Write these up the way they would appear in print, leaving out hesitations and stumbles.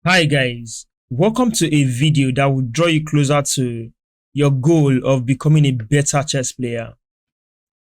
Hi guys, welcome to a video that will draw you closer to your goal of becoming a better chess player.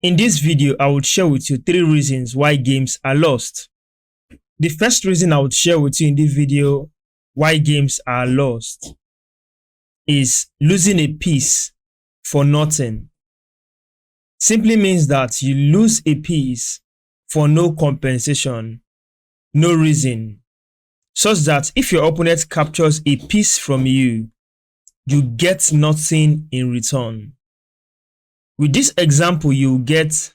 In this video, I will share with you 3 reasons why games are lost. The first reason I would share with you in this video why games are lost is losing a piece for nothing. Simply means that you lose a piece for no compensation, no reason. Such that if your opponent captures a piece from you, you get nothing in return. With this example, you get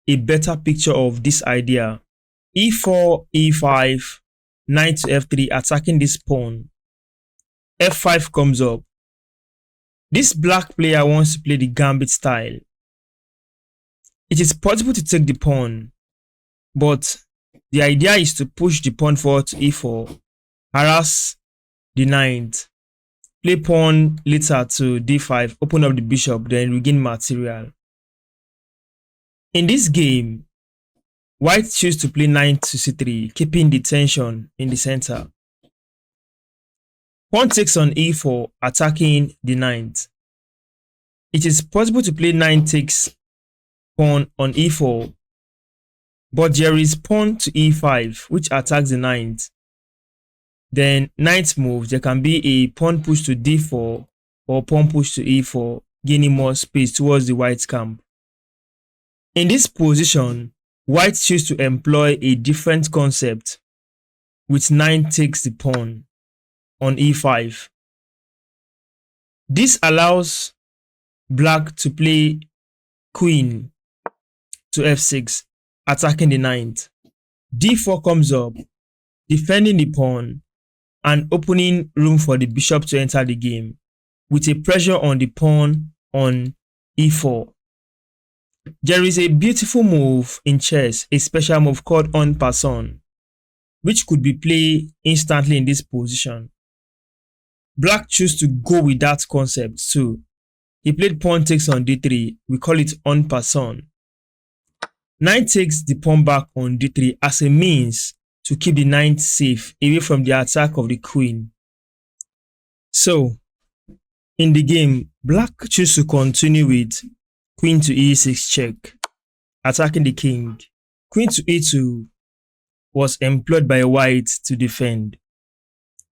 a better picture of this idea. E4, E5, knight to F3 attacking this pawn. F5 comes up. This black player wants to play the gambit style. It is possible to take the pawn, but the idea is to push the pawn forward to E4, harass the knight, play pawn later to D5, open up the bishop, then regain material. In this game, white choose to play knight to C3, keeping the tension in the center. Pawn takes on E4, attacking the knight. It is possible to play knight takes pawn on E4, but there is pawn to E5, which attacks the knight. Then knight moves, there can be a pawn push to D4 or pawn push to E4, gaining more space towards the white camp. In this position, white choose to employ a different concept, with knight takes the pawn on E5. This allows black to play queen to F6, attacking the knight. D4 comes up, defending the pawn and opening room for the bishop to enter the game, with a pressure on the pawn on E4. There is a beautiful move in chess, a special move called en passant, which could be played instantly in this position. Black chose to go with that concept too. He played pawn takes on D3, we call it en passant. Knight takes the pawn back on D3 as a means to keep the knight safe away from the attack of the queen. So, in the game, black choose to continue with queen to E6 check, attacking the king. Queen to E2 was employed by white to defend.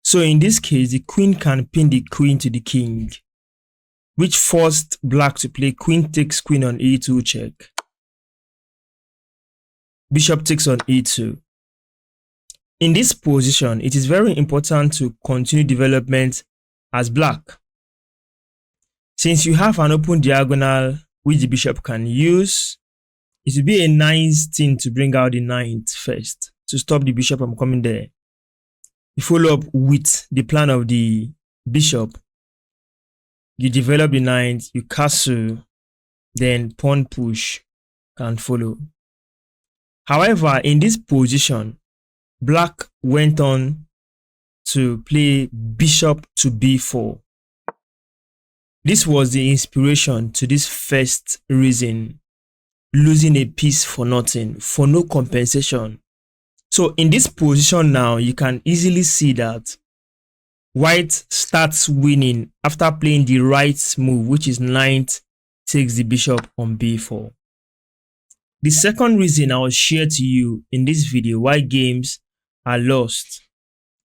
So in this case, the queen can pin the queen to the king, which forced black to play queen takes queen on E2 check. Bishop takes on E2. In this position, it is very important to continue development as black. Since you have an open diagonal which the bishop can use, it would be a nice thing to bring out the knight first to stop the bishop from coming there. You follow up with the plan of the bishop. You develop the knight, you castle, then pawn push can follow. However, in this position, black went on to play bishop to B4. This was the inspiration to this first reason, losing a piece for nothing, for no compensation. So in this position now, you can easily see that white starts winning after playing the right move, which is knight takes the bishop on B4. The second reason I will share to you in this video why games are lost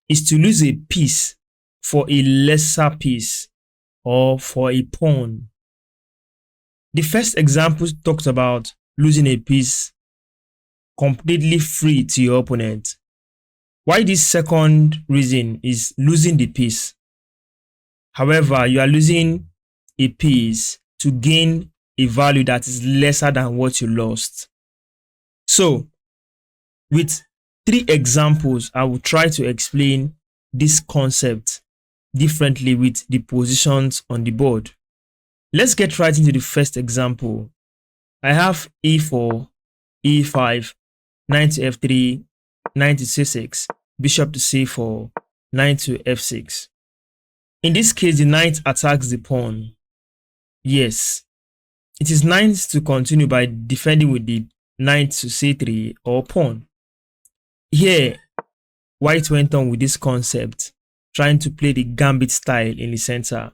is to lose a piece for a lesser piece or for a pawn. The first example talks about losing a piece completely free to your opponent. Why this second reason is losing the piece. However, you are losing a piece to gain a value that is lesser than what you lost. So, with 3 examples, I will try to explain this concept differently with the positions on the board. Let's get right into the first example. I have E4, E5, knight to F3, knight to C6, bishop to C4, knight to F6. In this case, the knight attacks the pawn. Yes, it is nice to continue by defending with the knight to C3 or pawn. Here, white went on with this concept. trying to play the gambit style in the center.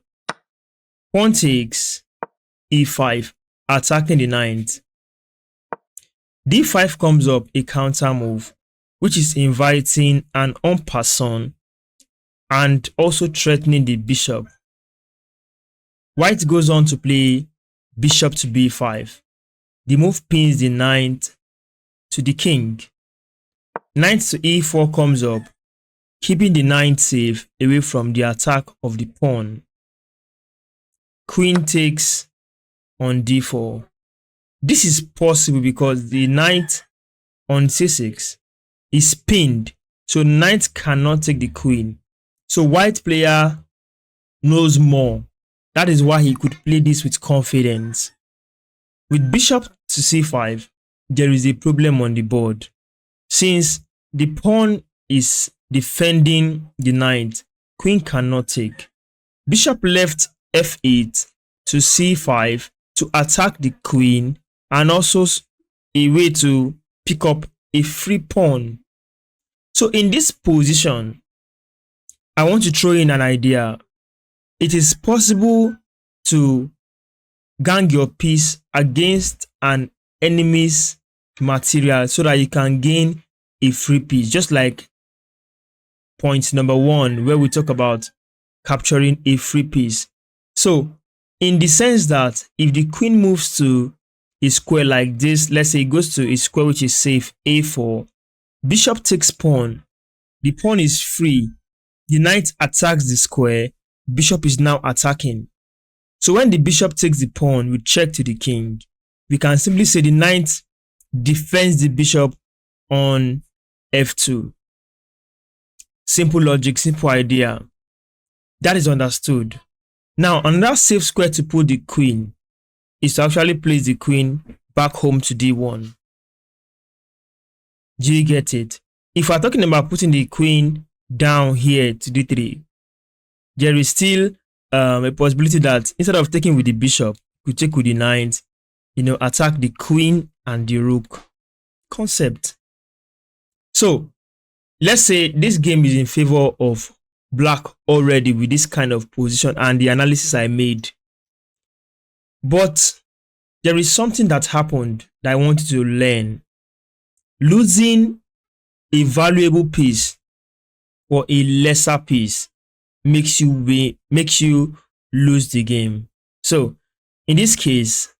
Pawn takes e5, attacking the knight. d5 comes up, a counter move, which is inviting an en passant and also threatening the bishop. White goes on to play bishop to b5. The move pins the knight to the king. Knight to e4 comes up, keeping the knight safe away from the attack of the pawn. Queen takes on d4. This is possible because the knight on c6 is pinned, so knight cannot take the queen. So white player knows more. That is why he could play this with confidence. With bishop to c5, there is a problem on the board. Since the pawn is defending the knight, queen cannot take. Bishop left f8 to c5 to attack the queen, and also a way to pick up a free pawn. So in this position, I want to throw in an idea. It is possible to gang your piece against an enemy's material so that you can gain a free piece, just like point number 1 where we talk about capturing a free piece. So in the sense that if the queen moves to a square like this, let's say it goes to a square which is safe, a4, bishop takes pawn, the pawn is free, the knight attacks the square, bishop is now attacking. So when the bishop takes the pawn with check to the king, we can simply say the knight defends the bishop on f2. Simple logic, simple idea. That is understood. Now, another safe square to put the queen is to actually place the queen back home to d1. Do you get it? If we're talking about putting the queen down here to d3, there is still a possibility that instead of taking with the bishop, you take with the knight, attack the queen and the rook. Concept. So let's say this game is in favor of black already with this kind of position and the analysis I made. But there is something that happened that I want you to learn. Losing a valuable piece for a lesser piece makes you lose the game. So in this case,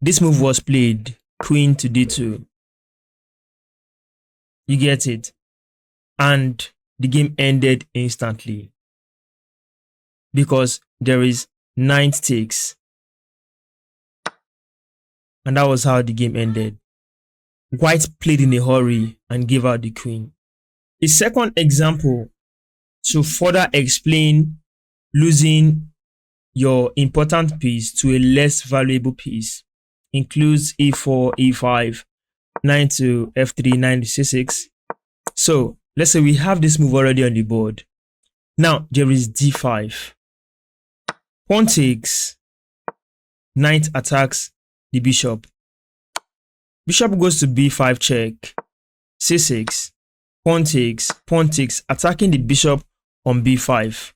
this move was played, queen to d2. You get it? And the game ended instantly because there is knight takes. And that was how the game ended. White played in a hurry and gave out the queen. A second example to further explain losing your important piece to a less valuable piece includes e4, e5, knight to f3, knight to c6. So let's say we have this move already on the board. Now there is d5. Pawn takes, knight attacks the bishop. Bishop goes to b5 check, c6, pawn takes, attacking the bishop on b5.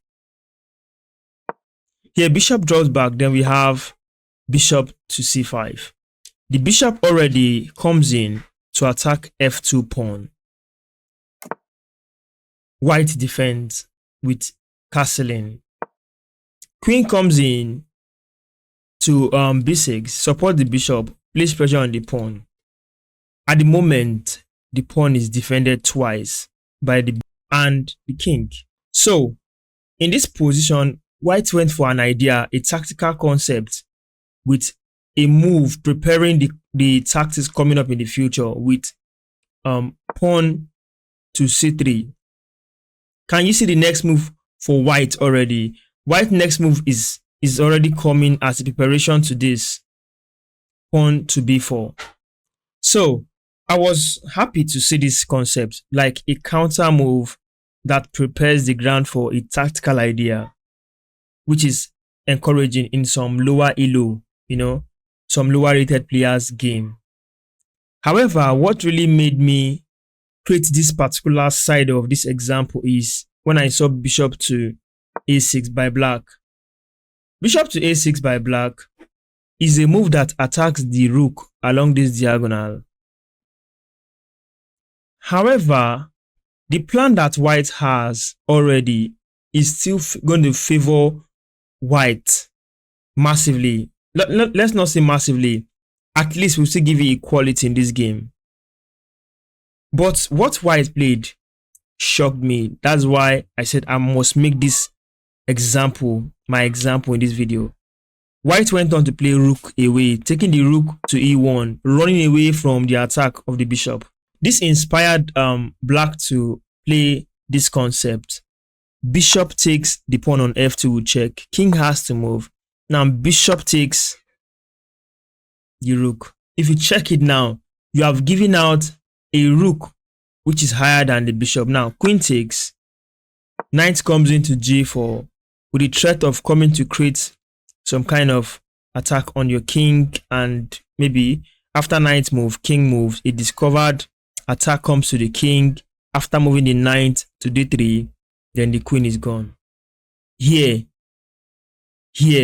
Here bishop drops back, then we have bishop to c5. The bishop already comes in to attack f2 pawn. White defends with castling. Queen comes in to b6, support the bishop, place pressure on the pawn. At the moment, the pawn is defended twice by the and the king. So in this position, white went for an idea, a tactical concept with a move preparing the tactics coming up in the future with pawn to c3. Can you see the next move for white already? White next move is already coming as a preparation to this pawn to b4. So I was happy to see this concept like a counter move that prepares the ground for a tactical idea, which is encouraging in some lower elo, some lower rated players game. However, what really made me create this particular side of this example is when I saw bishop to a6 by black. Bishop to a6 by black is a move that attacks the rook along this diagonal. However, the plan that white has already is still going to favor white massively. Let's not say massively. At least we'll still give you equality in this game. But what white played shocked me. That's why I said I must make this example my example in this video. White went on to play rook away, taking the rook to e1, running away from the attack of the bishop. This inspired black to play this concept. Bishop takes the pawn on f2 check. King has to move. Now bishop takes the rook. If you check it now, you have given out a rook which is higher than the bishop. Now queen takes. Knight comes into g4 with the threat of coming to create some kind of attack on your king, and maybe after knight move, king moves, a discovered attack comes to the king. After moving the knight to d3, then the queen is gone. Here,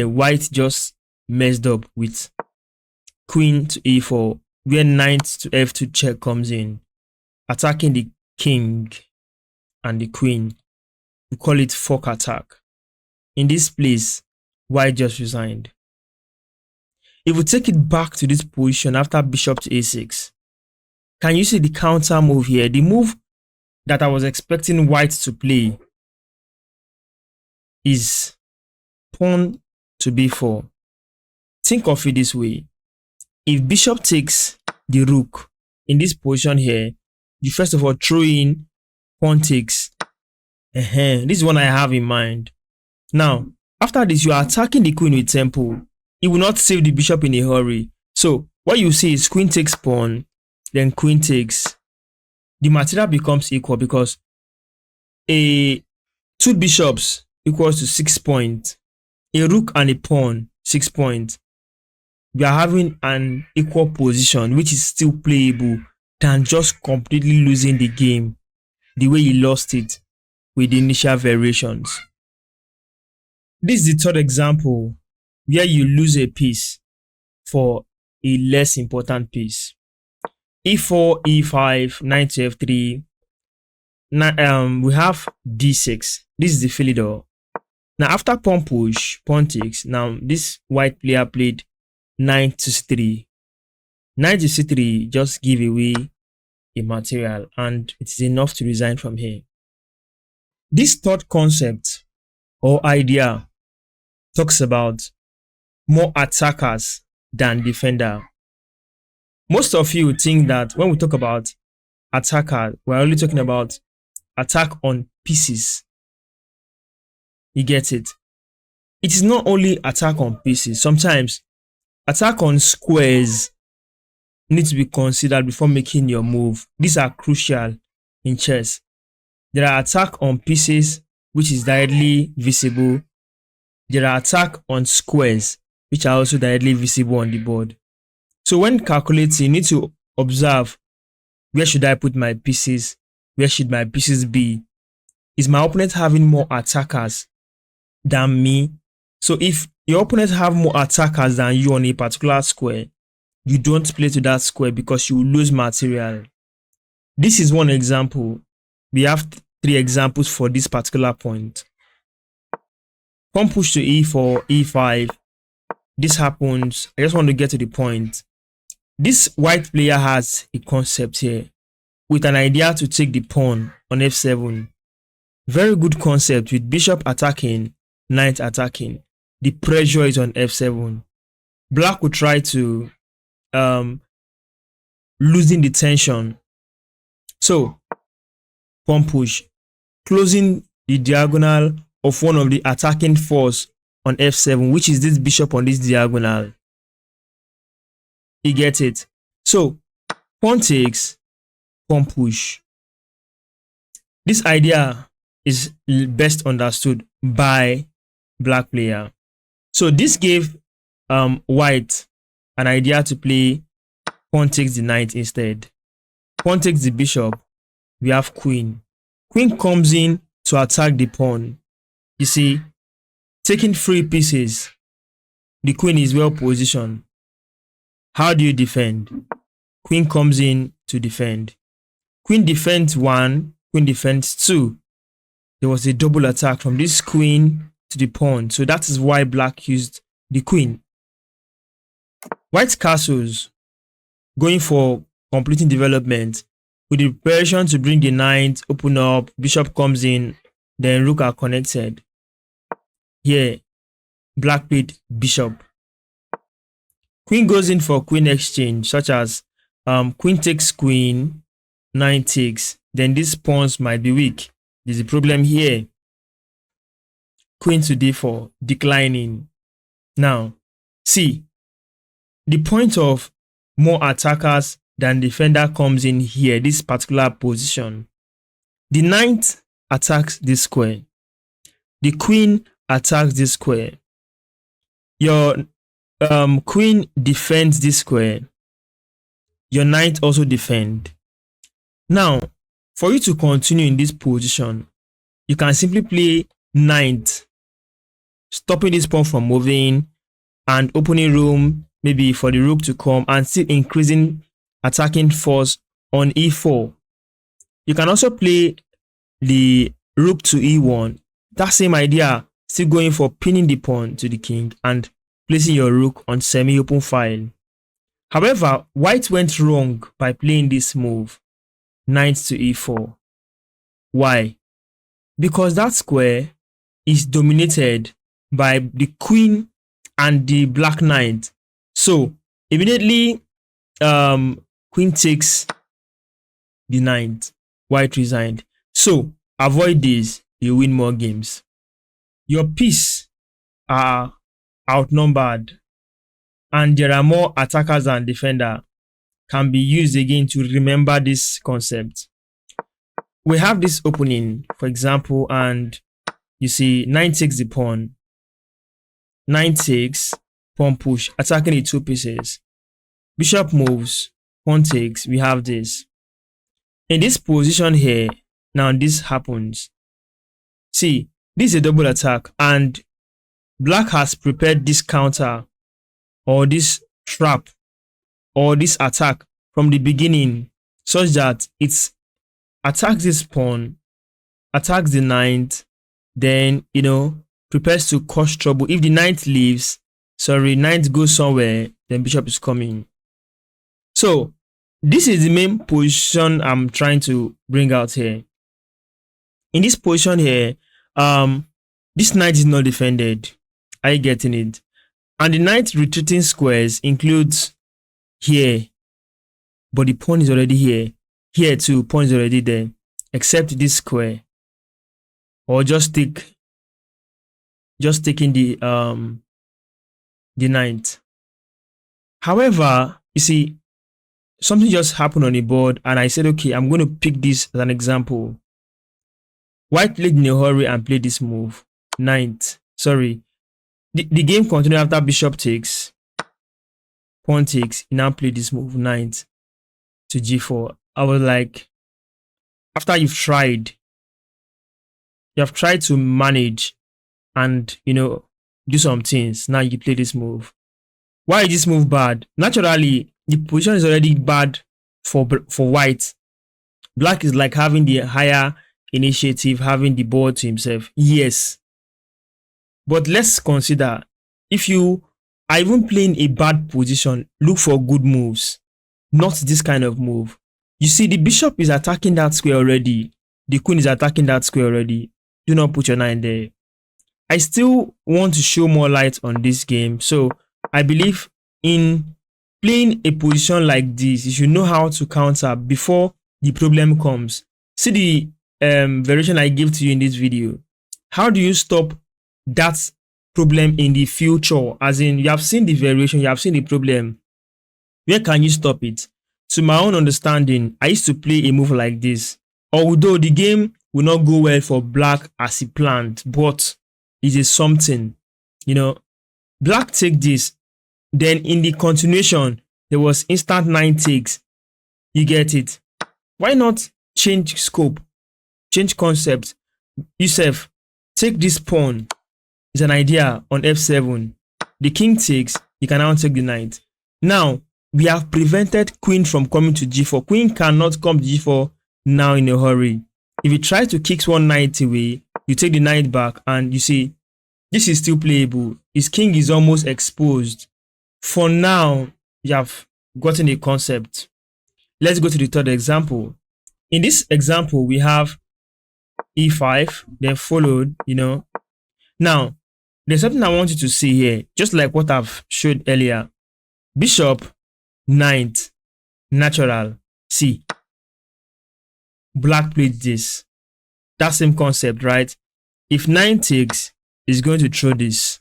white just messed up with queen to e4, where knight to f2 check comes in, attacking the king and the queen. We call it fork attack. In this place, white just resigned. If we take it back to this position after bishop to a6, can you see the counter move here? The move that I was expecting white to play is pawn to b4. Think of it this way. If bishop takes the rook in this position here, you first of all throw in pawn takes. This is what I have in mind. Now, after this, you are attacking the queen with tempo. It will not save the bishop in a hurry. So, what you see is queen takes pawn, then queen takes. The material becomes equal because two bishops equals to 6 points. A rook and a pawn, 6 points. We are having an equal position, which is still playable than just completely losing the game the way you lost it with the initial variations. This is the third example where you lose a piece for a less important piece. e4, e5, knight to f3. We have d6. This is the Philidor. Now after pawn push, pawn takes. Now this white player played knight to c3. Knight to c3 just give away a material, and it is enough to resign from here. This third concept or idea talks about more attackers than defender. Most of you think that when we talk about attacker, we're only talking about attack on pieces. You get it? It is not only attack on pieces. Sometimes attack on squares need to be considered before making your move. These are crucial in chess. There are attack on pieces which is directly visible. There are attack on squares which are also directly visible on the board. So when calculating, you need to observe, where should I put my pieces? Where should my pieces be? Is my opponent having more attackers than me? So if your opponent have more attackers than you on a particular square, you don't play to that square because you will lose material. This is one example. We have 3 examples for this particular point. Pawn push to e4, e5. This happens. I just want to get to the point. This white player has a concept here with an idea to take the pawn on f7. Very good concept with bishop attacking, knight attacking. The pressure is on f7. Black will try to losing the tension. So pawn push, closing the diagonal of one of the attacking force on f7, which is this bishop on this diagonal. You get it? So pawn takes, pawn push. This idea is best understood by black player. So this gave white an idea to play pawn takes the knight instead. Pawn takes the bishop. We have queen. Queen comes in to attack the pawn. You see, taking 3 pieces, the queen is well positioned. How do you defend? Queen comes in to defend. Queen defends 1, queen defends 2. There was a double attack from this queen to the pawn. So that is why black used the queen. White castles, going for completing development with the preparation to bring the knight, open up, bishop comes in, then rook are connected. Here, black played bishop. Queen goes in for queen exchange, such as queen takes queen, knight takes. Then these pawns might be weak. There's a problem here. Queen to d4, declining. Now, see, the point of more attackers than defender comes in here, this particular position. The knight attacks this square. The queen attacks this square. Your queen defends this square. Your knight also defends. Now, for you to continue in this position, you can simply play knight, stopping this pawn from moving and opening room maybe for the rook to come and still increasing attacking force on e4. You can also play the rook to e1. That same idea, still going for pinning the pawn to the king and placing your rook on semi-open file. However, white went wrong by playing this move, knight to e4. Why? Because that square is dominated by the queen and the black knight. So immediately queen takes the knight, white resigned. So avoid this, you win more games. Your pieces are outnumbered and there are more attackers than defender. Can be used again to remember this concept. We have this opening, for example, and you see knight takes the pawn. Knight takes, pawn push, attacking the 2 pieces. Bishop moves, pawn takes, we have this. In this position here, now this happens. See, this is a double attack and black has prepared this counter or this trap or this attack from the beginning such that it attacks this pawn, attacks the knight, then, prepares to cause trouble. If the knight leaves, knight goes somewhere, then bishop is coming. So this is the main position I'm trying to bring out here. In this position here, this knight is not defended. Are you getting it? And the knight retreating squares includes here, but the pawn is already here. Here too, pawn is already there, except this square. Or just taking the knight. However, you see, something just happened on the board and I said, okay, I'm going to pick this as an example. White played in a hurry and played this move. Knight. Sorry. The game continued after bishop takes. Pawn takes. He now played this move. Knight to g4. I was like, after you have tried to manage and, do some things. Now you play this move. Why is this move bad? Naturally, the position is already bad for white. Black is like having the higher initiative, having the board to himself. Yes. But let's consider, if you are even playing a bad position, look for good moves. Not this kind of move. You see, the bishop is attacking that square already. The queen is attacking that square already. Do not put your knight there. I still want to show more light on this game. So I believe in playing a position like this, you should know how to counter before the problem comes. See the variation I give to you in this video. How do you stop that problem in the future? As in, you have seen the variation, you have seen the problem. Where can you stop it? To my own understanding, I used to play a move like this. Although the game will not go well for black as he planned, but it is something. Black take this. Then in the continuation, there was instant 9 takes. You get it? Why not change scope, change concept? Yusuf, take this pawn. It's an idea on f7. The king takes, you can now take the knight. Now, we have prevented queen from coming to g4. Queen cannot come to g4 now in a hurry. If you try to kick one knight away, you take the knight back, and you see, this is still playable. His king is almost exposed. For now, you have gotten a concept. Let's go to the third example. In this example, we have e5, then followed, Now, there's something I want you to see here, just like what I've showed earlier. Bishop, knight, natural. See, black played this. That same concept, right? If knight takes, it's going to throw this.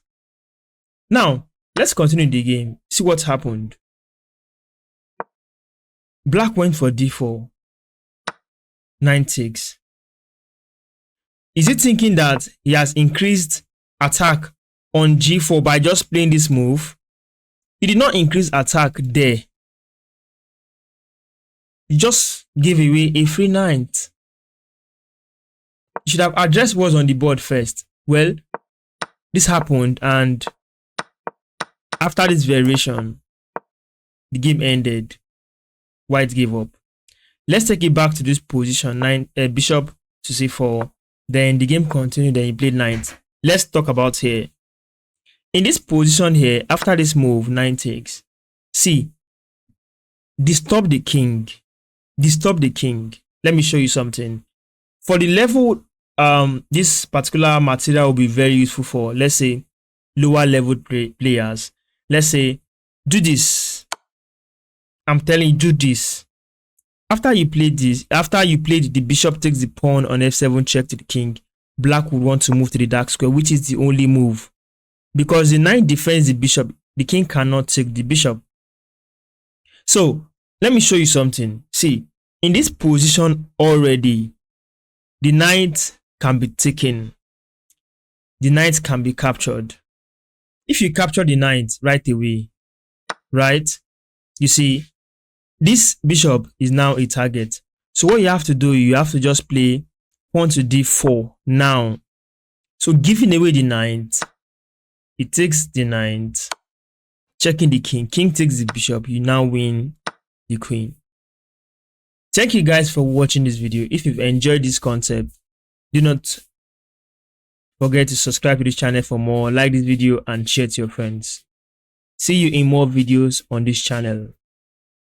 Now, let's continue the game. See what happened. Black went for d4. Knight takes. Is he thinking that he has increased attack on g4 by just playing this move? He did not increase attack there. He just gave away a free knight. You should have addressed what's on the board first. Well, this happened, and after this variation, the game ended. White gave up. Let's take it back to this position, bishop to c4. Then the game continued, then he played knight. Let's talk about here. In this position here, after this move, knight takes. See, disturb the king. Disturb the king. Let me show you something. For the level this particular material will be very useful for, let's say, lower level players. Let's say, do this. I'm telling you, do this. After you played this, after you played the bishop takes the pawn on f7 check to the king, black would want to move to the dark square, which is the only move. Because the knight defends the bishop, the king cannot take the bishop. So, let me show you something. See, in this position already, the knight can be taken. The knight can be captured. If you capture the knight right away, right, you see, this bishop is now a target. So what you have to do, you have to just play pawn to d4 now. So giving away the knight, it takes the knight, checking the king. King takes the bishop, you now win the queen. Thank you guys for watching this video. If you've enjoyed this concept, do not forget to subscribe to this channel for more, like this video and share to your friends. See you in more videos on this channel.